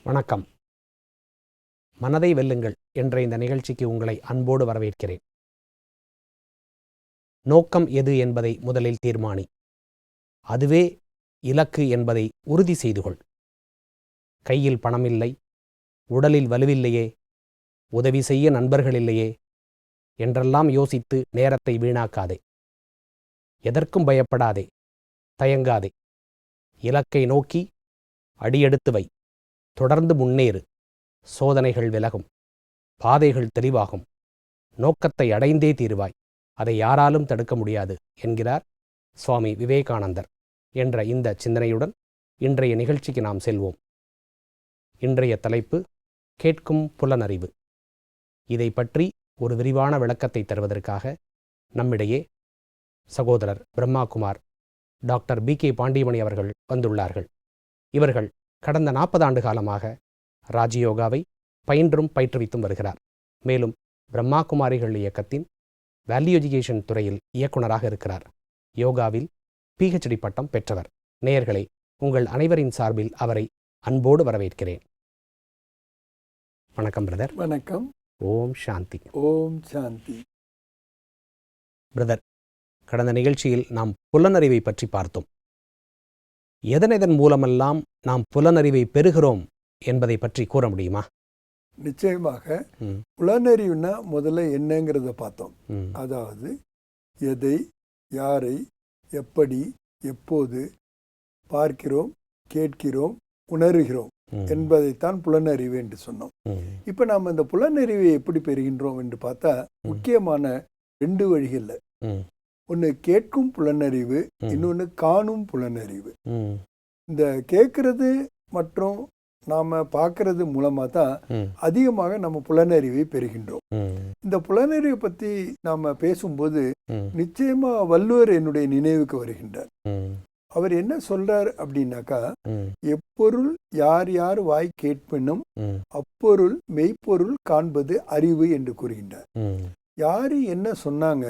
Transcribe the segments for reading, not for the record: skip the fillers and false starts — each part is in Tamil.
வணக்கம். மனதை வெல்லுங்கள் என்ற இந்த நிகழ்ச்சிக்கு உங்களை அன்போடு வரவேற்கிறேன். நோக்கம் எது என்பதை முதலில் தீர்மானி. அதுவே இலக்கு என்பதை உறுதி செய்து கொள். கையில் பணமில்லை, உடலில் வலுவில்லையே, உதவி செய்ய நண்பர்கள் இல்லையே என்றெல்லாம் யோசித்து நேரத்தை வீணாக்காதே. எதற்கும் பயப்படாதே, தயங்காதே. இலக்கை நோக்கி அடியெடுத்து வை. தொடர்ந்து முன்னேறு. சோதனைகள் விலகும், பாதைகள் தெளிவாகும். நோக்கத்தை அடைந்தே தீருவாய். அதை யாராலும் தடுக்க முடியாது என்கிறார் சுவாமி விவேகானந்தர் என்ற இந்த சிந்தனையுடன் இன்றைய நிகழ்ச்சிக்கு நாம் செல்வோம். இன்றைய தலைப்பு கேட்கும் புலனறிவு. இதை பற்றி ஒரு விரிவான விளக்கத்தை தருவதற்காக நம்மிடையே சகோதரர் பிரம்மாகுமார் டாக்டர் B.K. பாண்டியமணி அவர்கள் வந்துள்ளார்கள். இவர்கள் கடந்த 40 ஆண்டு காலமாக ராஜயோகாவை பயின்றும் பயிற்றுவித்தும் வருகிறார். மேலும் பிரம்மாகுமாரிகள் இயக்கத்தின் வேல்யூ எஜுகேஷன் துறையில் இயக்குநராக இருக்கிறார். யோகாவில் PhD பட்டம் பெற்றவர். நேயர்களே, உங்கள் அனைவரின் சார்பில் அவரை அன்போடு வரவேற்கிறேன். வணக்கம் பிரதர். வணக்கம். ஓம் சாந்தி. ஓம் சாந்தி. பிரதர், கடந்த நிகழ்ச்சியில் நாம் புலனறிவை பற்றி பார்த்தோம். எதன் மூலமெல்லாம் நாம் புலனறிவை பெறுகிறோம் என்பதை பற்றி கூற முடியுமா? நிச்சயமாக. புலனறிவுனா முதல்ல என்னங்கிறத பார்த்தோம். அதாவது எதை, யாரை, எப்படி, எப்போது பார்க்கிறோம், கேட்கிறோம், உணர்கிறோம் என்பதைத்தான் புலனறிவு என்று சொன்னோம். இப்ப நாம் இந்த புலனறிவை எப்படி பெறுகின்றோம் என்று பார்த்தா முக்கியமான 2 வழிகள்ல. ஒன்று கேட்கும் புலனறிவு, இன்னொன்று காணும் புலனறிவு. இந்த கேட்கறது மற்றும் நாம பார்க்கறது மூலமா தான் அதிகமாக நம்ம புலனறிவை பெறுகின்றோம். இந்த புலனறிவை பத்தி நாம பேசும்போது நிச்சயமா வள்ளுவர் என்னுடைய நினைவுக்கு வருகின்றார். அவர் என்ன சொல்றார் அப்படின்னாக்கா, எப்பொருள் யார் யார் வாய் கேட்பினும் அப்பொருள் மெய்ப்பொருள் காண்பது அறிவு என்று கூறுகின்றார். யாரு என்ன சொன்னாங்க,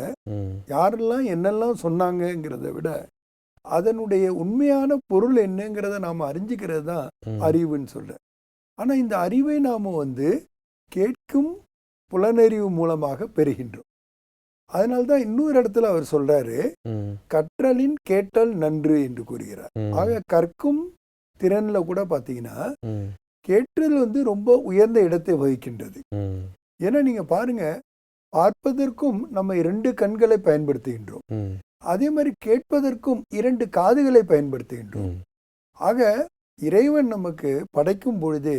யாரெல்லாம் என்னெல்லாம் சொன்னாங்கிறத விட அதனுடைய உண்மையான பொருள் என்னங்கிறத நாம அறிஞ்சுக்கிறது தான் அறிவுன்னு சொல்ற. ஆனா இந்த அறிவை நாம கேட்கும் புலனறிவு மூலமாக பெறுகின்றோம். அதனால்தான் இன்னொரு இடத்துல அவர் சொல்றாரு, கற்றலின் கேட்டல் நன்று என்று கூறுகிறார். ஆக கற்கும் திறன்ல கூட பாத்தீங்கன்னா கேட்டல் ரொம்ப உயர்ந்த இடத்தை வகிக்கின்றது. ஏன்னா நீங்க பாருங்க, பார்ப்பதற்கும் நம்ம 2 கண்களை பயன்படுத்துகின்றோம். அதே மாதிரி கேட்பதற்கும் 2 காதுகளை பயன்படுத்துகின்றோம். ஆக இறைவன் நமக்கு படைக்கும் பொழுதே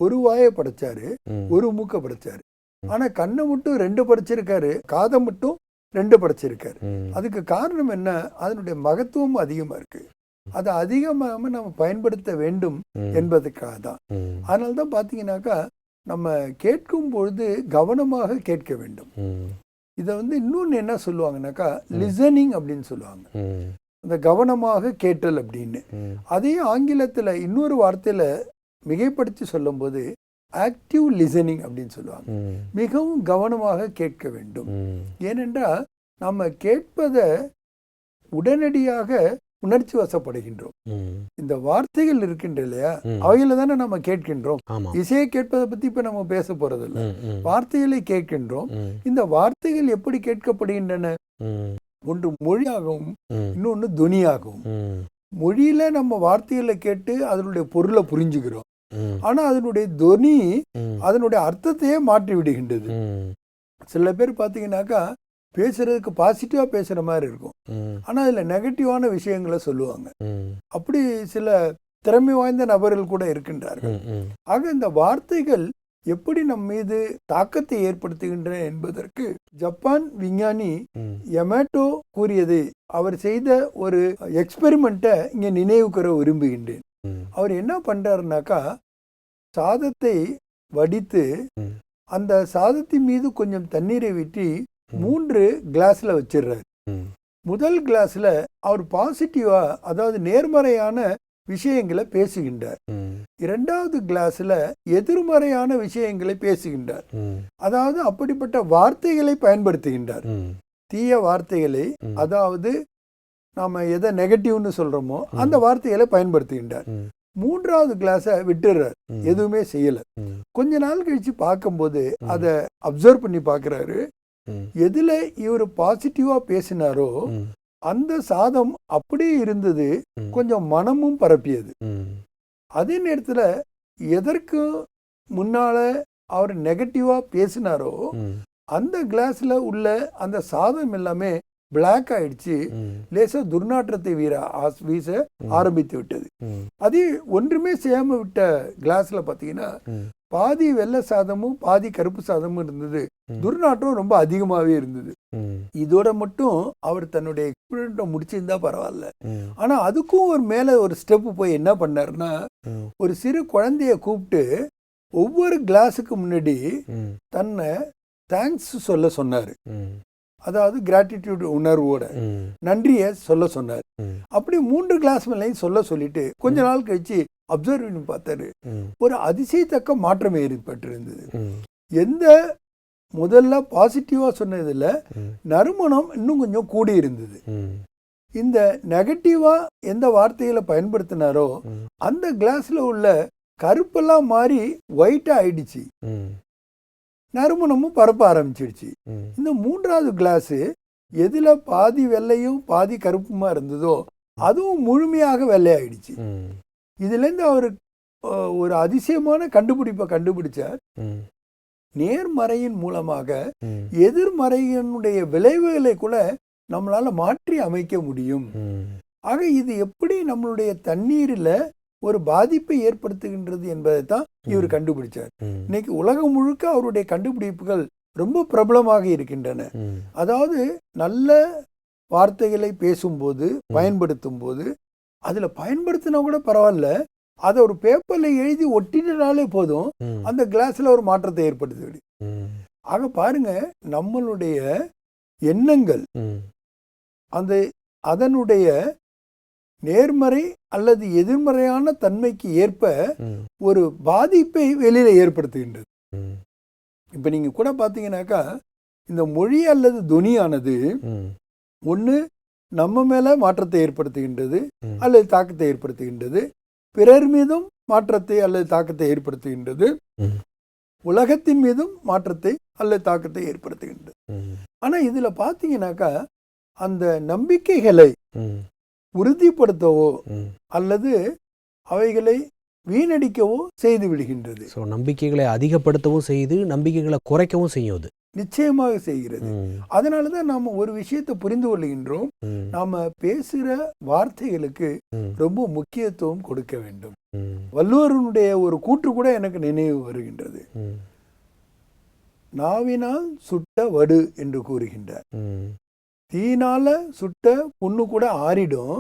ஒரு வாயை படைச்சாரு, ஒரு மூக்கை படைச்சாரு. ஆனா கண்ணை மட்டும் 2 படைச்சிருக்காரு, காதை மட்டும் 2 படைச்சிருக்காரு. அதுக்கு காரணம் என்ன? அதனுடைய மகத்துவம் அதிகமா இருக்கு. அதை அதிகமாக நம்ம பயன்படுத்த வேண்டும் என்பதுக்காக தான். அதனால்தான் பாத்தீங்கன்னாக்கா நம்ம கேட்கும் பொழுது கவனமாக கேட்க வேண்டும். இதை இன்னொன்னு என்ன சொல்லுவாங்கன்னாக்கா லிசனிங் அப்படின்னு சொல்லுவாங்க. அந்த கவனமாக கேட்டல் அப்படின்னு. அதே ஆங்கிலத்துல இன்னொரு வார்த்தையில மிகைப்படுத்தி சொல்லும் போது ஆக்டிவ் லிசனிங் அப்படின்னு சொல்லுவாங்க. மிகவும் கவனமாக கேட்க வேண்டும். ஏனென்றால் நம்ம கேட்பதை உடனடியாக உணர்ச்சி வசப்படுகின்றோம். இந்த வார்த்தைகள் இருக்கின்ற இல்லையா, அவையில தானே நம்ம கேட்கின்றோம். இசையை கேட்பதை பத்தி இப்ப நம்ம பேச போறது இல்லை, வார்த்தைகளை கேட்கின்றோம். இந்த வார்த்தைகள் எப்படி கேட்கப்படுகின்றன? ஒன்று மொழியாகவும் இன்னொன்னு துனியாகவும். மொழியில நம்ம வார்த்தைகளை கேட்டு அதனுடைய பொருளை புரிஞ்சுக்கிறோம். ஆனா அதனுடைய துனி அதனுடைய அர்த்தத்தையே மாற்றி விடுகின்றது. சில பேர் பாத்தீங்கன்னாக்கா பேசுறதுக்கு பாசிட்டிவா பேசுற மாதிரி இருக்கும், ஆனா அதுல நெகட்டிவான விஷயங்களை சொல்லுவாங்க. அப்படி சில திறமை வாய்ந்த நபர்கள் கூட இருக்கின்றார்கள். ஆக இந்த வார்த்தைகள் எப்படி நம் மீது தாக்கத்தை ஏற்படுத்துகின்றன என்பதற்கு ஜப்பான் விஞ்ஞானி யமேட்டோ கூறியது, அவர் செய்த ஒரு எக்ஸ்பெரிமெண்ட்டை இங்க நினைவுக்கூற விரும்புகின்றேன். அவர் என்ன பண்றாருனாக்கா, சாதத்தை வடித்து அந்த சாதத்தின் மீது கொஞ்சம் தண்ணீரை விட்டு 3 கிளாஸ்ல வச்சிடுறாரு. முதல் கிளாஸ்ல அவர் பாசிட்டிவா, அதாவது நேர்மறையான விஷயங்களை பேசுகின்றார். 2வது கிளாஸ்ல எதிர்மறையான விஷயங்களை பேசுகின்றார். அதாவது அப்படிப்பட்ட வார்த்தைகளை பயன்படுத்துகின்றார், தீய வார்த்தைகளை. அதாவது நாம எதை நெகட்டிவ்னு சொல்றோமோ அந்த வார்த்தைகளை பயன்படுத்துகின்றார். 3வது கிளாஸை விட்டுறாரு, எதுவுமே செய்யல. கொஞ்ச நாள் கழிச்சு பார்க்கும்போது அதை அப்சர்வ் பண்ணி பார்க்குறாரு. எதுல இவர் பாசிட்டிவா பேசினாரோ அந்த சாதம் அப்படியே இருந்தது, கொஞ்சம் மனமும் பரப்பியது. அதே நேரத்துல எதற்கு முன்னால அவர் நெகட்டிவா பேசினாரோ அந்த கிளாஸ்ல உள்ள அந்த சாதம் எல்லாமே பிளாக் ஆயிடுச்சு, லேசா துர்நாற்றத்தை வீச ஆரம்பித்து விட்டது. அது ஒன்றுமே செய்யாம விட்ட கிளாஸ்ல பாத்தீங்கன்னா பாதி வெள்ளை சாதமும் பாதி கருப்பு சாதமும் இருந்தது, துர்நாற்றம் ரொம்ப அதிகமாவே இருந்தது. இதோட மட்டும் அவர் தன்னுடைய எக்ஸ்பெரிமெண்ட்டை முடிச்சிருந்தா பரவாயில்ல. ஆனா அதுக்கும் ஒரு மேல ஒரு ஸ்டெப் போய் என்ன பண்ணாருன்னா, ஒரு சிறு குழந்தைய கூப்பிட்டு ஒவ்வொரு கிளாஸுக்கு முன்னாடி தன்னை தேங்க்ஸ் சொல்ல சொன்னாரு. அதாவது கிராட்டிடியூட் உணர்வோட நன்றியை சொல்ல சொன்னார். அப்படி 3 கிளாஸ் மேலையும் சொல்லிட்டு கொஞ்ச நாள் கழிச்சு அப்சர்வ் பண்ணி பார்த்தாரு, ஒரு அதிசயத்தக்க மாற்றம் ஏற்பட்டிருந்தது. எந்த முதல்ல பாசிட்டிவா சொன்னதுல நறுமணம் இன்னும் கொஞ்சம் கூடி இருந்தது. இந்த நெகட்டிவா எந்த வார்த்தைகளை பயன்படுத்தினாரோ அந்த கிளாஸ்ல உள்ள கருப்பெல்லாம் மாறி ஒயிட்டா ஆயிடுச்சு, நறுமணமும் பரப்ப ஆரம்பிச்சிடுச்சு. இந்த 3வது கிளாஸ் எதுல பாதி வெள்ளையும் பாதி கருப்புமா இருந்ததோ அதுவும் முழுமையாக வெள்ளையாயிடுச்சு. இதுல இருந்து அவரு ஒரு அதிசயமான கண்டுபிடிப்பை கண்டுபிடிச்சார். நேர்மறையின் மூலமாக எதிர்மறையினுடைய விளைவுகளை கூட நம்மளால மாற்றி அமைக்க முடியும். ஆக இது எப்படி நம்மளுடைய தண்ணீர்ல ஒரு பாதிப்பை ஏற்படுத்துகின்றது என்பதை தான் இவர் கண்டுபிடிச்சார். இன்னைக்கு உலகம் முழுக்க அவருடைய கண்டுபிடிப்புகள் ரொம்ப பிரபலமாக இருக்கின்றன. அதாவது நல்ல வார்த்தைகளை பேசும்போது பயன்படுத்தும் போது அதுல பயன்படுத்தினா கூட பரவாயில்ல, அதை ஒரு பேப்பர்ல எழுதி ஒட்டினாலே போதும் அந்த கிளாஸ்ல ஒரு மாற்றத்தை ஏற்படுத்தி. ஆக பாருங்க, நம்மளுடைய எண்ணங்கள் அந்த அதனுடைய நேர்மறை அல்லது எதிர்மறையான தன்மைக்கு ஏற்ப ஒரு பாதிப்பை வெளியில ஏற்படுத்துகின்றது. இப்ப நீங்க கூட பாத்தீங்கன்னாக்கா இந்த மொழி அல்லது துணியானது ஒண்ணு நம்ம மேல மாற்றத்தை ஏற்படுத்துகின்றது அல்லது தாக்கத்தை ஏற்படுத்துகின்றது, பிறர் மீதும் மாற்றத்தை அல்லது தாக்கத்தை ஏற்படுத்துகின்றது, உலகத்தின் மீதும் மாற்றத்தை அல்லது தாக்கத்தை ஏற்படுத்துகின்றது. ஆனா இதுல பாத்தீங்கன்னாக்கா அந்த நம்பிக்கைகளை உறுதிப்படுத்தவோ அல்லது அவைகளை வீணடிக்கவோ செய்து விடுகின்றது. நம்பிக்கைகளை அதிகப்படுத்தவும் செய்து நம்பிக்கைகளை குறைக்கவும் செய்யும், அது நிச்சயமாக செய்கிறது. அதனாலதான் நாம ஒரு விஷயத்தை புரிந்து கொள்கின்றோம், நாம பேசுற வார்த்தைகளுக்கு ரொம்ப முக்கியத்துவம் கொடுக்க வேண்டும். வள்ளுவருடைய ஒரு கூற்று கூட எனக்கு நினைவு வருகின்றது. நாவினால் சுட்ட வடு என்று கூறுகின்றார். தீனால சுட்ட புண்ணு கூட ஆறிடும்,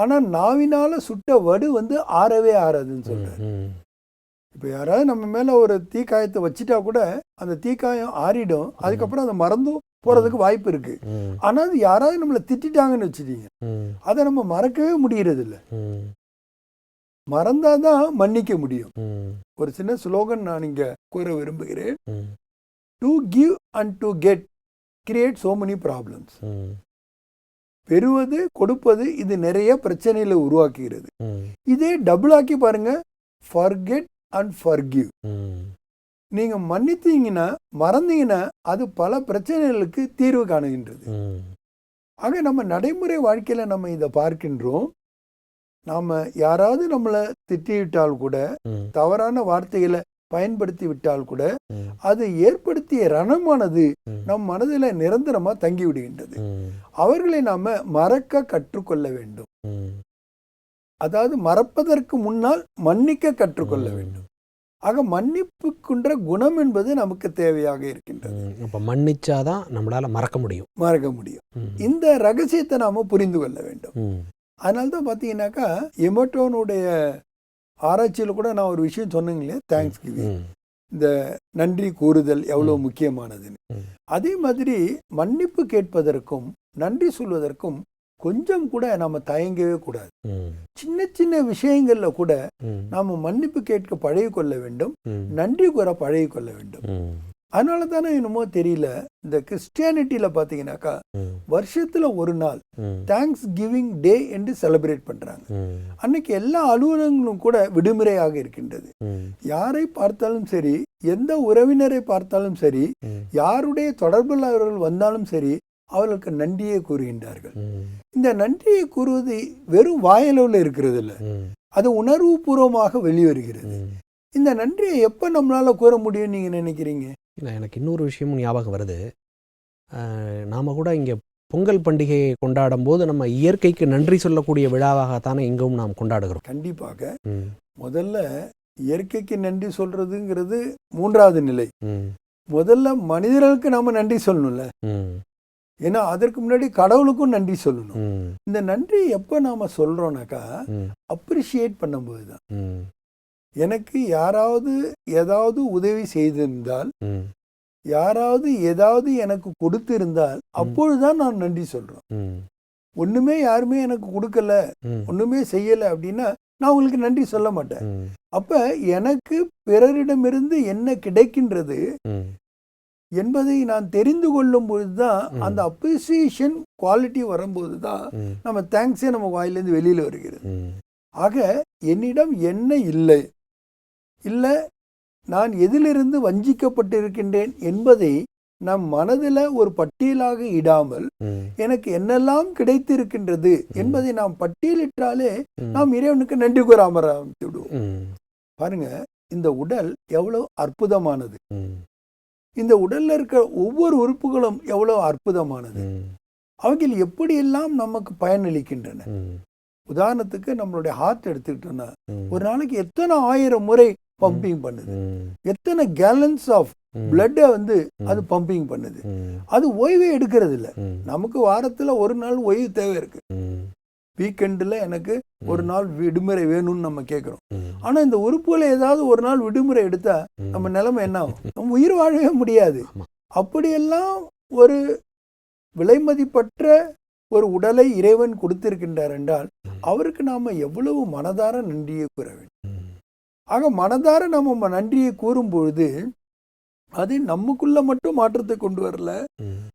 ஆனா நாவினால சுட்ட வடு ஆறவே ஆறாதுன்னு சொல்றாரு. இப்ப யாராவது நம்ம மேல ஒரு தீக்காயத்தை வச்சுட்டா கூட அந்த தீக்காயம் ஆறிடும், அதுக்கப்புறம் அதை மறந்தும் போறதுக்கு வாய்ப்பு இருக்கு. ஆனா அது யாராவது நம்மளை திட்டாங்கன்னு வச்சுட்டீங்க, அதை நம்ம மறக்கவே முடியறது இல்லை. மறந்தாதான் மன்னிக்க முடியும். ஒரு சின்ன ஸ்லோகன் நான் இங்க கூற விரும்புகிறேன். To give and to get create so many problems. பெறுவது கொடுப்பது இது நிறைய பிரச்சனைகளை உருவாக்குகிறது. இதே டபுள் ஆக்கி பாருங்க, ஃபர்கெட் அண்ட் ஃபர்கிவ். நீங்க மன்னித்தீங்கன்னா மறந்தீங்கன்னா அது பல பிரச்சனைகளுக்கு தீர்வு காணுகின்றது. ஆக நம்ம நடைமுறை வாழ்க்கையில நம்ம இதை பார்க்கின்றோம். நாம யாராவது நம்மளை திட்டிவிட்டால் கூட, தவறான வார்த்தைகளை பயன்படுத்தி விட்டால் கூட, அது ஏற்படுத்திய ரணமானது நம் மனதில் நிரந்தரமா தங்கி விடுகின்றது. அவர்களை நாம மறக்க கற்றுக்கொள்ள வேண்டும். அதாவது மறப்பதற்கு முன்னால் மன்னிக்க கற்றுக்கொள்ள வேண்டும். ஆக மன்னிப்புக்குன்ற குணம் என்பது நமக்கு தேவையாக இருக்கின்றது. அப்ப மன்னிச்சாதான் நம்மளால மறக்க முடியும். இந்த ரகசியத்தை நாம புரிந்து கொள்ள வேண்டும். அதனால்தான் பாத்தீங்கன்னாக்கா எமோட்டோனுடைய ஆராய்ச்சியில் கூட நான் ஒரு விஷயம் சொன்னீங்களே, தேங்க்ஸ் கிவிங், இந்த நன்றி கூறுதல் எவ்வளவு முக்கியமானதுன்னு. அதே மாதிரி மன்னிப்பு கேட்பதற்கும் நன்றி சொல்வதற்கும் கொஞ்சம் கூட நாம தயங்கவே கூடாது. சின்ன சின்ன விஷயங்கள்ல கூட நாம மன்னிப்பு கேட்க பழகி கொள்ள வேண்டும், நன்றி கூற பழகி கொள்ள வேண்டும். அதனால தானே என்னமோ தெரியல, இந்த கிறிஸ்டியானிட்டியில பார்த்தீங்கன்னாக்கா வருஷத்துல ஒரு நாள் தேங்க்ஸ் கிவிங் டே என்று செலிப்ரேட் பண்றாங்க. அன்னைக்கு எல்லா அலுவலகங்களும் கூட விடுமுறையாக இருக்கின்றது. யாரை பார்த்தாலும் சரி, எந்த உறவினரை பார்த்தாலும் சரி, யாருடைய தொடர்பில் அவர்கள் வந்தாலும் சரி, அவர்களுக்கு நன்றியை கூறுகின்றார்கள். இந்த நன்றியை கூறுவது வெறும் வாயளவில் இருக்கிறது இல்லை, அது உணர்வு பூர்வமாக வெளிவருகிறது. இந்த நன்றியை எப்ப நம்மளால கூற முடியும் நீங்க நினைக்கிறீங்க? இல்லை, எனக்கு இன்னொரு விஷயமும் ஞாபகம் வருது. நாம் கூட இங்கே பொங்கல் பண்டிகையை கொண்டாடும் போது நம்ம இயற்கைக்கு நன்றி சொல்லக்கூடிய விழாவாகத்தானே இங்கும் நாம் கொண்டாடுகிறோம். கண்டிப்பாக. முதல்ல இயற்கைக்கு நன்றி சொல்றதுங்கிறது மூன்றாவது நிலை. முதல்ல மனிதர்களுக்கு நாம நன்றி சொல்லணும்ல, ஏன்னா அதற்கு முன்னாடி கடவுளுக்கும் நன்றி சொல்லணும். இந்த நன்றி எப்ப நாம சொல்றோம்னாக்கா அப்ரிஷியேட் பண்ணும்போது தான். எனக்கு யாராவது ஏதாவது உதவி செய்திருந்தால், யாராவது ஏதாவது எனக்கு கொடுத்திருந்தால், அப்பொழுதுதான் நான் நன்றி சொல்றோம். ஒண்ணுமே யாருமே எனக்கு கொடுக்கல, ஒண்ணுமே செய்யல அப்படின்னா நான் உங்களுக்கு நன்றி சொல்ல மாட்டேன். அப்ப எனக்கு பிறரிடமிருந்து என்ன கிடைக்கின்றது என்பதை நான் தெரிந்து கொள்ளும் பொழுதுதான், அந்த அப்ரிசியேஷன் குவாலிட்டி வரும்போது தான் நம்ம தேங்க்ஸே நம்ம வாயிலிருந்து வெளியில வருகிறது. ஆக என்னிடம் என்ன இல்லை, இல்லை நான் எதிலிருந்து வஞ்சிக்கப்பட்டிருக்கின்றேன் என்பதை நம் மனதில் ஒரு பட்டியலாக இடாமல், எனக்கு என்னெல்லாம் கிடைத்திருக்கின்றது என்பதை நாம் பட்டியலிட்டாலே நாம் இறைவனுக்கு நன்றி கூறாம ஆரம்பித்து விடுவோம். பாருங்க, இந்த உடல் எவ்வளவு அற்புதமானது, இந்த உடல்ல இருக்கிற ஒவ்வொரு உறுப்புகளும் எவ்வளவு அற்புதமானது, அவைகள் எப்படியெல்லாம் நமக்கு பயனளிக்கின்றன. உதாரணத்துக்கு நம்மளுடைய ஹார்ட் எடுத்துக்கிட்டோம்னா, ஒரு நாளைக்கு எத்தனை 1000 முறை பம்பிங் பண்ணுது, எத்தனை கேலன்ஸ் ஆஃப் பிளட் அது பம்பிங் பண்ணுது. அது ஓய்வே எடுக்கிறது இல்லை. நமக்கு வாரத்துல ஒரு நாள் ஓய்வு தேவை இருக்கு. வீக்கெண்டில் எனக்கு ஒரு நாள் விடுமுறை வேணும்னு நம்ம கேட்குறோம். ஆனா இந்த உறுப்புகளை ஏதாவது ஒரு நாள் விடுமுறை எடுத்தா நம்ம நிலைமை என்ன ஆகும்? நம்ம உயிர் வாழவே முடியாது. அப்படியெல்லாம் ஒரு விலைமதிப்பற்ற ஒரு உடலை இறைவன் கொடுத்திருக்கின்றார் என்றால் அவருக்கு நாம எவ்வளவு மனதார நன்றியை கூற வேண்டும். ஆக மனதார நம்ம நன்றியை கூறும் பொழுது அது நமக்குள்ள மட்டும் மாற்றத்தை கொண்டு வரல,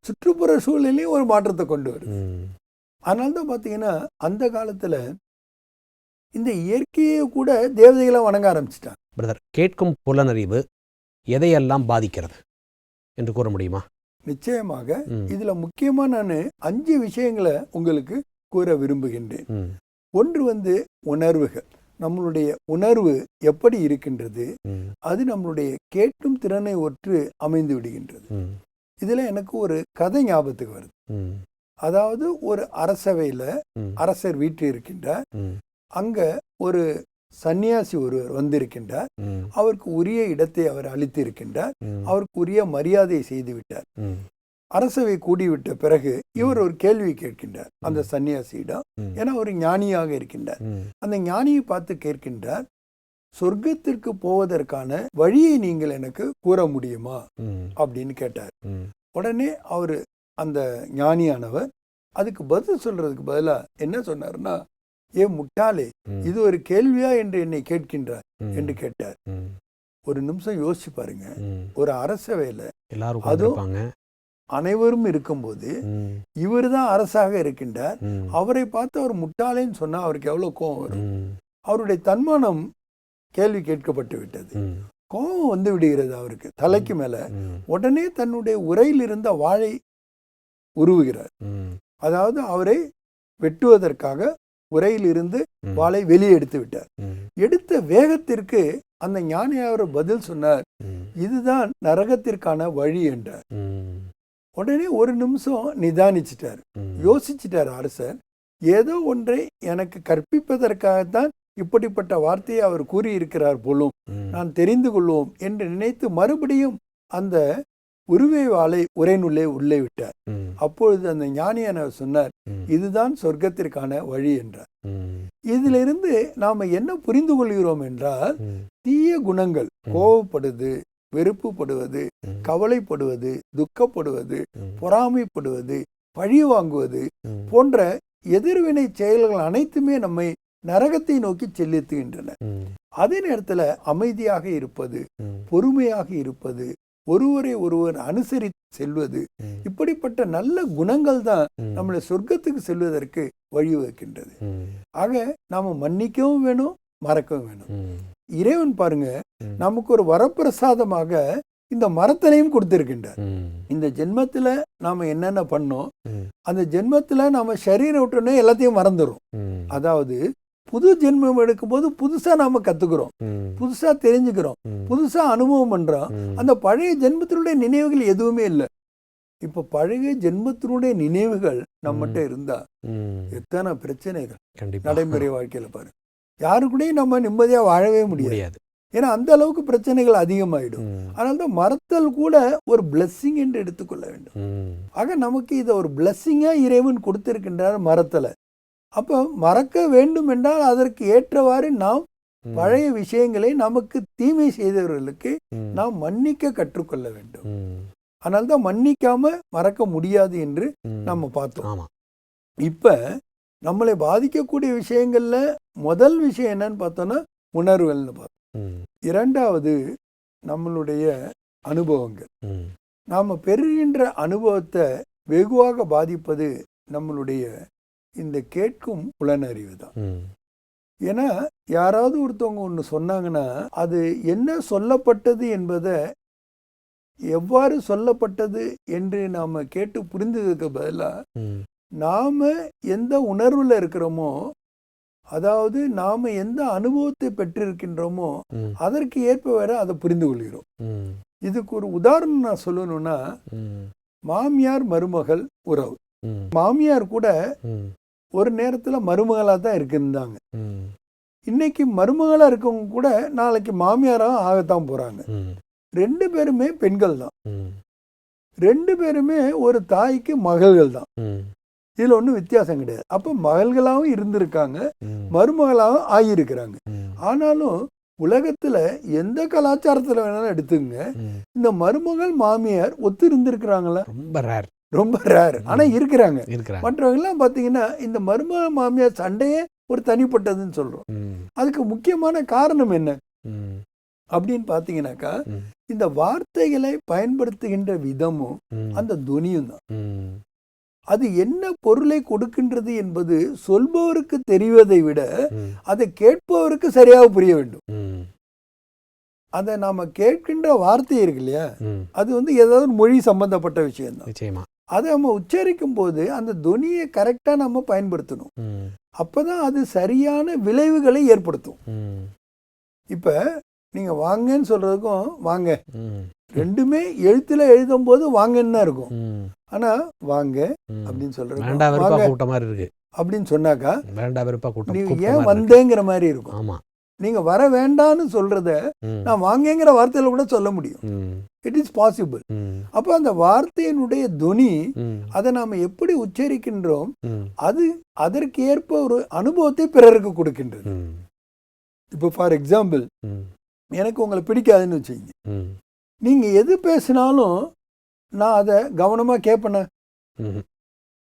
சுற்றுப்புற சூழலையும் ஒரு மாற்றத்தை கொண்டு வருது. அதனால்தான் பாத்தீங்கன்னா அந்த காலத்துல இந்த இயற்கையை கூட தேவதைகளை வணங்க ஆரம்பிச்சிட்டாங்க. பிரதர், கேட்கும் புலனறிவு எதையெல்லாம் பாதிக்கிறது என்று கூற முடியுமா? நிச்சயமாக. இதுல முக்கியமா நான் 5 விஷயங்களை உங்களுக்கு கூற விரும்புகின்றேன். ஒன்று உணர்வுகள். நம்மளுடைய உணர்வு எப்படி இருக்கின்றது, அது நம்மளுடைய கேட்கும் திறனை ஒற்று அமைந்து விடுகின்றது. இதுல எனக்கு ஒரு கதை ஞாபகத்துக்கு வருது. அதாவது ஒரு அரசவையில அரசர் வீட்டில் இருக்கின்றார். அங்க ஒரு சன்னியாசி ஒருவர் வந்திருக்கின்றார். அவருக்கு உரிய இடத்தை அவர் அளித்து இருக்கின்றார். அவருக்கு உரிய மரியாதையை செய்து விட்டார். அரசவை கூடிவிட்ட பிறகு இவர் ஒரு கேள்வி கேட்கின்றார் அந்த சன்னியாசியிடம். ஏன்னா ஒரு ஞானியாக இருக்கின்றார். அந்த ஞானியை பார்த்து கேட்கின்றார், சொர்க்கத்திற்கு போவதற்கான வழியை நீங்கள் எனக்கு கூற முடியுமா அப்படின்னு கேட்டார். உடனே அவரு அந்த ஞானியானவர் அதுக்கு பதில் சொல்றதுக்கு பதிலா என்ன சொன்னார்னா, ஏ முட்டாளே, இது ஒரு கேள்வியா என்று என்னை கேட்கின்றார் என்று கேட்டார். ஒரு நிமிஷம் யோசிச்சு பாருங்க, ஒரு அரசவையில அதுவும் அனைவரும் இருக்கும்போது இவர் தான் அரசாக இருக்கின்றார். அவரை பார்த்து அவர் முட்டாளேன்னு சொன்னா அவருக்கு எவ்வளவு கோபம் வரும்? அவருடைய தன்மானம் கேள்வி கேட்கப்பட்டு விட்டது. கோபம் விடுகிறது அவருக்கு தலைக்கு மேல. உடனே தன்னுடைய உரையில் இருந்த வாளை உருவுகிறார். அதாவது அவரை வெட்டுவதற்காக உரையில் இருந்து வாளை வெளியே எடுத்து விட்டார். எடுத்த வேகத்திற்கு அந்த ஞானியார் பதில் சொன்னார், இதுதான் நரகத்திற்கான வழி என்றார். உடனே ஒரு நிமிஷம் நிதானிச்சிட்டார், யோசிச்சிட்டார் அரசர். ஏதோ ஒன்றை எனக்கு கற்பிப்பதற்காகத்தான் இப்படிப்பட்ட வார்த்தையை அவர் கூறியிருக்கிறார் போலும், நான் தெரிந்து கொள்வோம் என்று நினைத்து மறுபடியும் அந்த உருவை வாளை உரையினுள்ளே உள்ளே விட்டார். அப்பொழுது அந்த ஞானியானவர் சொன்னார், இதுதான் சொர்க்கத்திற்கான வழி என்றார். இதிலிருந்து நாம என்ன புரிந்து கொள்கிறோம் என்றால், தீய குணங்கள், கோபப்படுது, வெறுப்புப்படுவது, கவலைப்படுவது, துக்கப்படுவது, பொறாமைப்படுவது, பழி வாங்குவது போன்ற எதிர்வினை செயல்கள் அனைத்துமே நம்மை நரகத்தை நோக்கி செலுத்துகின்றன. அதே நேரத்துல அமைதியாக இருப்பது, பொறுமையாக இருப்பது, ஒருவரை ஒருவர் அனுசரித்து செல்வது, இப்படிப்பட்ட நல்ல குணங்கள் தான் நம்மளை சொர்க்கத்துக்கு செல்வதற்கு வழிவகுக்கின்றது. ஆக நாம மன்னிக்கவும் வேணும், மறக்கவும் வேணும். இறைவன் பாருங்க நமக்கு ஒரு வரப்பிரசாதமாக இந்த மரத்தனையும் கொடுத்திருக்கின்றார். இந்த ஜென்மத்துல நாம என்னென்ன பண்ணோம், அந்த ஜென்மத்துல நாம சரீரம் விட்டோன்னே எல்லாத்தையும் மறந்துடும். அதாவது புது ஜென்மம் எடுக்கும்போது புதுசா நாம கத்துக்கிறோம், புதுசா தெரிஞ்சுக்கிறோம், புதுசா அனுபவம் பண்றோம். அந்த பழைய ஜென்மத்தினுடைய நினைவுகள் எதுவுமே இல்லை. இப்ப பழைய ஜென்மத்தினுடைய நினைவுகள் நம்மகிட்ட இருந்தா எத்தனை பிரச்சனைகள் நடைமுறை வாழ்க்கையில பாருங்க. யாரு கூடயும் நம்ம நிம்மதியா வாழவே முடியாது. ஏன்னா அந்த அளவுக்கு பிரச்சனைகள் அதிகமாயிடும். அதனால்தான் மறத்தல் கூட ஒரு பிளஸ்ஸிங் என்று எடுத்துக்கொள்ள வேண்டும். ஆக நமக்கு இதை ஒரு பிளஸ்ஸிங்கா இறைவன் கொடுத்திருக்கின்றார் மறத்தலை. அப்போ மறக்க வேண்டும் என்றால் அதற்கு ஏற்றவாறு நாம் பழைய விஷயங்களை, நமக்கு தீமை செய்தவர்களுக்கு நாம் மன்னிக்க கற்றுக்கொள்ள வேண்டும். அதனால்தான் மன்னிக்காம மறக்க முடியாது என்று நம்ம பார்த்தோம். இப்ப நம்மளை பாதிக்கக்கூடிய விஷயங்கள்ல முதல் விஷயம் என்னன்னு பார்த்தோம்னா உணர்வுகள்னு பார்த்தோம். இரண்டாவது நம்மளுடைய அனுபவங்கள். நாம பெறுகின்ற அனுபவத்தை வெகுவாக பாதிப்பது நம்மளுடைய இந்த கேட்கும் புலனறிவு தான். ஏன்னா யாராவது ஒருத்தவங்க ஒன்று சொன்னாங்கன்னா அது என்ன சொல்லப்பட்டது என்பதை, எவ்வாறு சொல்லப்பட்டது என்று நாம கேட்டு புரிந்ததுக்கு பதிலாக நாம எந்த உணர்வுல இருக்கிறோமோ, அதாவது நாம எந்த அனுபவத்தை பெற்றிருக்கின்றோமோ அதற்கு ஏற்ப வேற அதை புரிந்து கொள்கிறோம். இதுக்கு ஒரு உதாரணம் நான் சொல்லணும்னா, மாமியார் மருமகள் உறவு. மாமியார் கூட ஒரு நேரத்துல மருமகளா தான் இருந்தாங்க. இன்னைக்கு மருமகளா இருக்கவங்க கூட நாளைக்கு மாமியாராக ஆகத்தான் போறாங்க. ரெண்டு பேருமே பெண்கள் தான். ரெண்டு பேருமே ஒரு தாய்க்கு மகள்கள் தான். இதுல ஒன்றும் வித்தியாசம் கிடையாது. அப்போ மகள்களாகவும் இருந்திருக்காங்க, மருமகளாகவும் ஆகியிருக்கிறாங்க. ஆனாலும் உலகத்துல எந்த கலாச்சாரத்துல வேணாலும் எடுத்துங்க, இந்த மருமகள் மாமியார் ஒத்து இருந்திருக்கிறாங்களா? ரொம்ப ரேர். ஆனா இருக்கிறாங்க. மற்றவங்க எல்லாம் பாத்தீங்கன்னா இந்த மருமகள் மாமியார் சண்டையே ஒரு தனிப்பட்டதுன்னு சொல்றோம். அதுக்கு முக்கியமான காரணம் என்ன அப்படின்னு பாத்தீங்கன்னாக்கா, இந்த வார்த்தைகளை பயன்படுத்துகின்ற விதமும் அந்த துணியும் தான். அது என்ன பொருளை கொடுக்கின்றது என்பது சொல்பவருக்கு தெரிவதை விட அதை கேட்பவருக்கு சரியாக புரிய வேண்டும். அதை நாம கேட்கின்ற வார்த்தை இருக்கு இல்லையா, அது ஏதாவது மொழி சம்பந்தப்பட்ட விஷயம் தான். அதை நம்ம உச்சரிக்கும் போது அந்த துணியை கரெக்டா நம்ம பயன்படுத்தணும். அப்பதான் அது சரியான விளைவுகளை ஏற்படுத்தும். இப்ப நீங்க வாங்கன்னு சொல்றதுக்கும் வாங்க ரெண்டுமே எழுத்துல எழுதும் போது வாங்கன்னு தான் இருக்கும். ஆனா வாங்க அப்படின்னு சொல்றது அப்படின்னு சொன்னாக்கா நீங்க ஏன் வந்தேங்கிற மாதிரி இருக்கும். நீங்க வர வேண்டான்னு சொல்றத நான் வாங்கங்கிற வார்த்தையில கூட சொல்ல முடியும். It is possible. அப்ப அந்த வார்த்தையினுடைய துணி, அதை நாம எப்படி உச்சரிக்கின்றோம், அது அதற்கு ஏற்ப ஒரு அனுபவத்தை பிறருக்கு கொடுக்கின்றது. இப்போ ஃபார் எக்ஸாம்பிள், எனக்கு உங்களை பிடிக்காதுன்னு வச்சுங்க, நீங்க எது பேசினாலும் நான் அதை கவனமா கேட்பேன்.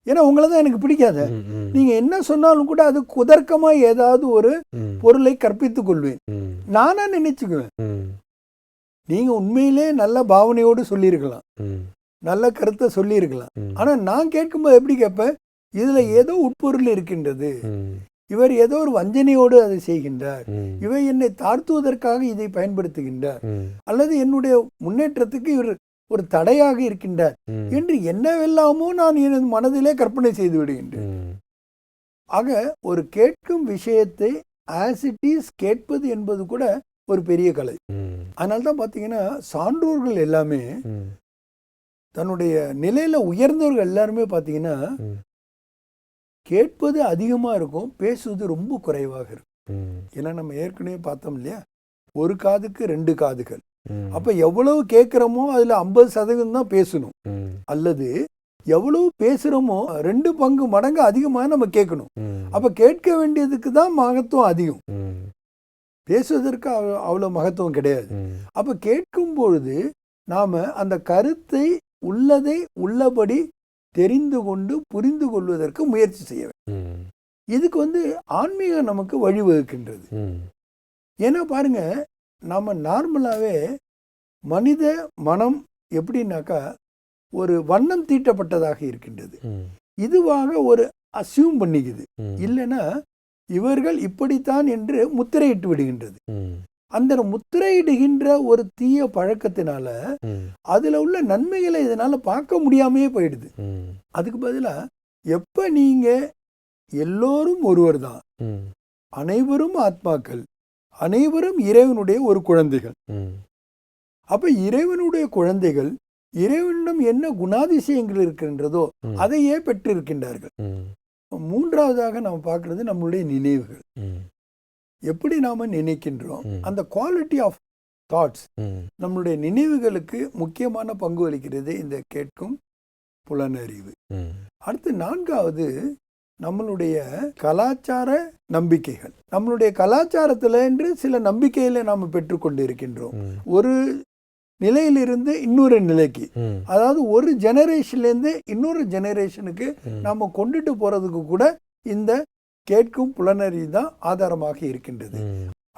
ஏன்னா உங்களை தான் எனக்கு பிடிக்காத. நீங்க என்ன சொன்னாலும் கூட அது குதர்க்கமா ஏதாவது ஒரு பொருளை கற்பித்துக் கொள்வேன், நானா நினைச்சுக்குவேன். நீங்க உண்மையிலே நல்ல பாவனையோடு சொல்லியிருக்கலாம், நல்ல கருத்தை சொல்லியிருக்கலாம். ஆனா நான் கேட்கும்போது எப்படி கேட்பேன், இதுல ஏதோ உட்பொருள் இருக்கின்றது, இவர் ஏதோ ஒரு வஞ்சனையோடு அதை செய்கின்றார், இவர் என்னை தாழ்த்துவதற்காக இதை பயன்படுத்துகின்றார், அல்லது என்னுடைய முன்னேற்றத்துக்கு இவர் ஒரு தடையாக இருக்கின்றார் என்று என்னவெல்லாமோ நான் எனது மனதிலே கற்பனை செய்து விடுகின்றேன். ஆக ஒரு கேட்கும் விஷயத்தை ஆஸ் இட் இஸ் கேட்பது என்பது கூட ஒரு பெரிய கலை. அதனால்தான் பாத்தீங்கன்னா சான்றோர்கள் எல்லாமே, தன்னுடைய நிலையில உயர்ந்தவர்கள் எல்லாருமே பாத்தீங்கன்னா கேட்பது அதிகமா இருக்கும், பேசுவது ரொம்ப குறைவாக இருக்கும். ஏன்னா நம்ம ஏற்கனவே பார்த்தோம் இல்லையா, ஒரு காதுக்கு 2 காதுகள். அப்ப எவ்வளவு கேட்கிறோமோ அதுல 50% தான் பேசணும், அல்லது எவ்வளவு பேசுறோமோ 2 பங்கு மடங்கு அதிகமாக நம்ம கேட்கணும். அப்ப கேட்க வேண்டியதுக்கு தான் மகத்துவம் அதிகம், பேசுவதற்கு அவ்வளவு மகத்துவம் கிடையாது. அப்ப கேட்கும் பொழுது நாம அந்த கருத்தை உள்ளதை உள்ளபடி தெரிந்து கொண்டு புரிந்து கொள்வதற்கு முயற்சி செய்ய வேண்டும். இதுக்கு ஆன்மீகம் நமக்கு வழிவகுக்கின்றது. ஏன்னா பாருங்க, நம்ம நார்மலாவே மனித மனம் எப்படின்னாக்கா ஒரு வண்ணம் தீட்டப்பட்டதாக இருக்கின்றது. இதுவாக ஒரு அசியூம் பண்ணிக்குது. இல்லைன்னா இவர்கள் இப்படித்தான் என்று முத்திரையிட்டு விடுகின்றது. அந்த முத்திரையிடுகின்ற ஒரு தீய பழக்கத்தினால அதுல உள்ள நன்மைகளை இதனால பார்க்க முடியாமையே போயிடுது. அதுக்கு பதிலா எப்ப நீங்க எல்லோரும் ஒருவர் தான், அனைவரும் ஆத்மாக்கள், அனைவரும் இறைவனுடைய ஒரு குழந்தைகள். அப்ப இறைவனுடைய குழந்தைகள் இறைவனிடம் என்ன குணாதிசயங்கள் இருக்கின்றதோ அதையே பெற்றிருக்கின்றார்கள். மூன்றாவதாக நாம் பார்க்கிறது நம்மளுடைய நினைவுகள். எப்படி நாம நினைக்கின்றோம், அந்த குவாலிட்டி ஆஃப் தாட்ஸ், நம்மளுடைய நினைவுகளுக்கு முக்கியமான பங்கு அளிக்கிறது இந்த கேட்கும் புலனறிவு. அடுத்து நான்காவது நம்மளுடைய கலாச்சார நம்பிக்கைகள். நம்மளுடைய கலாச்சாரத்துல என்று சில நம்பிக்கைகளை நாம் பெற்றுக்கொண்டு இருக்கின்றோம். ஒரு நிலையிலிருந்து இன்னொரு நிலைக்கு, அதாவது ஒரு ஜெனரேஷன்ல இருந்து இன்னொரு ஜெனரேஷனுக்கு நாம கொண்டுட்டு போறதுக்கு கூட இந்த கேட்கும் புலனறிவு தான் ஆதாரமாக இருக்கின்றது.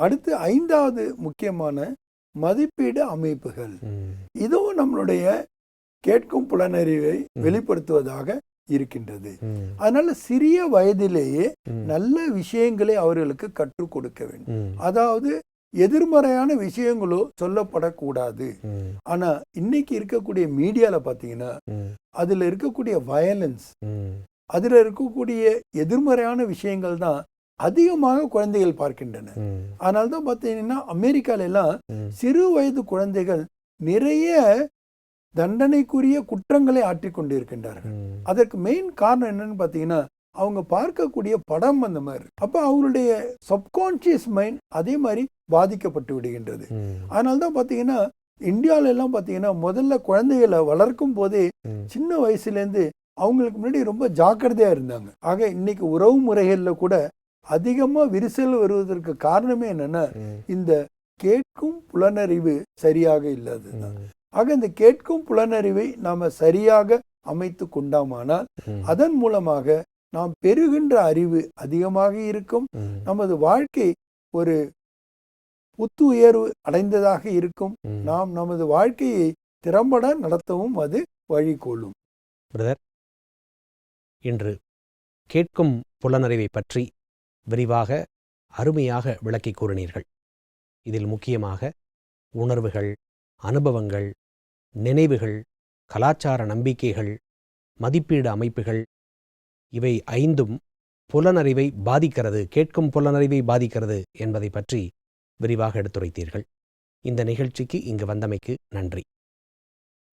அடுத்து ஐந்தாவது முக்கியமான மதிப்பீடு அமைப்புகள். இதுவும் நம்மளுடைய கேட்கும் புலனறிவை வெளிப்படுத்துவதாக இருக்கின்றது. அதனால சிறிய வயதிலேயே நல்ல விஷயங்களை அவர்களுக்கு கற்றுக் கொடுக்க வேண்டும். அதாவது எதிர்மறையான விஷயங்களோ சொல்லப்படக்கூடாது. ஆனா இன்னைக்கு இருக்கக்கூடிய மீடியால பாத்தீங்கன்னா அதுல இருக்கக்கூடிய வயலன்ஸ், அதுல இருக்கக்கூடிய எதிர்மறையான விஷயங்கள் தான் அதிகமாக குழந்தைகள் பார்க்கின்றன. அதனால்தான் பாத்தீங்கன்னா அமெரிக்கால எல்லாம் சிறு வயது குழந்தைகள் நிறைய தண்டனைக்குரிய குற்றங்களை ஆற்றிக்கொண்டு இருக்கின்றார்கள். அதற்கு மெயின் காரணம் என்னன்னு பாத்தீங்கன்னா அவங்க பார்க்கக்கூடிய படம் அந்த மாதிரி. அப்ப அவங்களுடைய சப்கான்சியஸ் மைண்ட் அதே மாதிரி பாதிக்கப்பட்டு விடுகின்றது. அதனால்தான் பாத்தீங்கன்னா இந்தியாவில எல்லாம் பாத்தீங்கன்னா முதல்ல குழந்தைகளை வளர்க்கும் போதே சின்ன வயசுல இருந்து அவங்களுக்கு முன்னாடி ரொம்ப ஜாக்கிரதையா இருந்தாங்க. ஆக இன்னைக்கு உறவு முறைகள்ல கூட அதிகமா விரிசல் வருவதற்கு காரணமே என்னன்னா இந்த கேட்கும் புலனறிவு சரியாக இல்லாததுதான். ஆக இந்த கேட்கும் புலனறிவை நாம சரியாக அமைத்து கொண்டாமானால் அதன் மூலமாக நாம் பெறுகின்ற அறிவு அதிகமாக இருக்கும். நமது வாழ்க்கை ஒரு புத்து உயர்வு அடைந்ததாக இருக்கும். நாம் நமது வாழ்க்கையை திறம்பட நடத்தவும் அது வழிகொள்ளும். பிரதர், இன்று கேட்கும் புலனறிவை பற்றி விரிவாக அருமையாக விளக்கி கூறினீர்கள். இதில் முக்கியமாக உணர்வுகள், அனுபவங்கள், நினைவுகள், கலாச்சார நம்பிக்கைகள், மதிப்பீடு அமைப்புகள், இவை ஐந்தும் புலனறிவை பாதிக்கிறது, கேட்கும் புலனறிவை பாதிக்கிறது என்பதை பற்றி விரிவாக எடுத்துரைத்தீர்கள். இந்த நிகழ்ச்சிக்கு இங்கு வந்தமைக்கு நன்றி.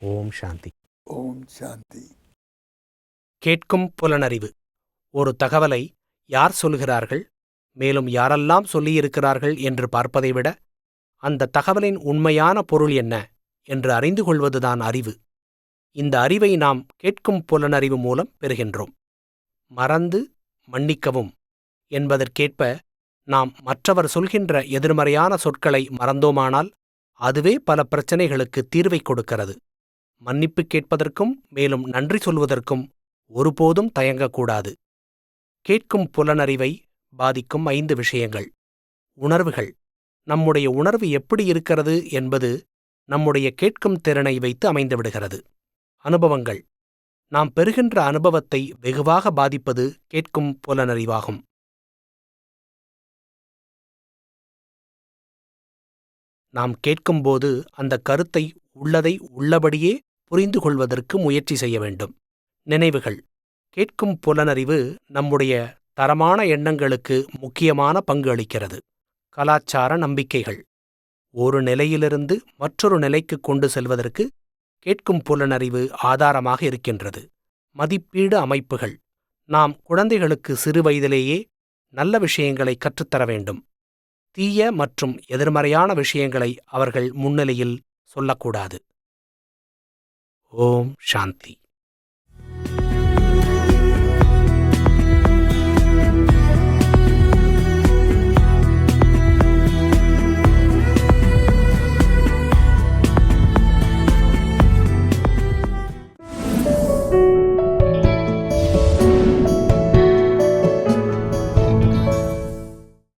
ஓம் சாந்தி. ஓம் சாந்தி. கேட்கும் புலனறிவு. ஒரு தகவலை யார் சொல்கிறார்கள், மேலும் யாரெல்லாம் சொல்லியிருக்கிறார்கள் என்று பார்ப்பதை விட அந்த தகவலின் உண்மையான பொருள் என்ன என்று அறிந்து கொள்வதுதான் அறிவு. இந்த அறிவை நாம் கேட்கும் புலனறிவு மூலம் பெறுகின்றோம். மறந்து மன்னிக்கவும் என்பதற்கேற்ப நாம் மற்றவர் சொல்கின்ற எதிர்மறையான சொற்களை மறந்தோமானால் அதுவே பல பிரச்சனைகளுக்கு தீர்வை கொடுக்கிறது. மன்னிப்பு கேட்பதற்கும் மேலும் நன்றி சொல்வதற்கும் ஒருபோதும் தயங்கக்கூடாது. கேட்கும் புலனறிவை பாதிக்கும் 5 விஷயங்கள். உணர்வுகள். நம்முடைய உணர்வு எப்படி இருக்கிறது என்பது நம்முடைய கேட்கும் திறனை வைத்து அமைந்துவிடுகிறது. அனுபவங்கள். நாம் பெறுகின்ற அனுபவத்தை வெகுவாக பாதிப்பது கேட்கும் புலனறிவாகும். நாம் கேட்கும்போது அந்த கருத்தை உள்ளதை உள்ளபடியே புரிந்து கொள்வதற்கு முயற்சி செய்ய வேண்டும். நினைவுகள். கேட்கும் புலனறிவு நம்முடைய தரமான எண்ணங்களுக்கு முக்கியமான பங்கு அளிக்கிறது. கலாச்சார நம்பிக்கைகள். ஒரு நிலையிலிருந்து மற்றொரு நிலைக்கு கொண்டு செல்வதற்கு கேட்கும் புலனறிவு ஆதாரமாக இருக்கின்றது. மதிப்பீடு அமைப்புகள். நாம் குழந்தைகளுக்கு சிறு வயதிலேயே நல்ல விஷயங்களை கற்றுத்தர வேண்டும். தீய மற்றும் எதிர்மறையான விஷயங்களை அவர்கள் முன்னிலையில் சொல்லக்கூடாது. ஓம் சாந்தி.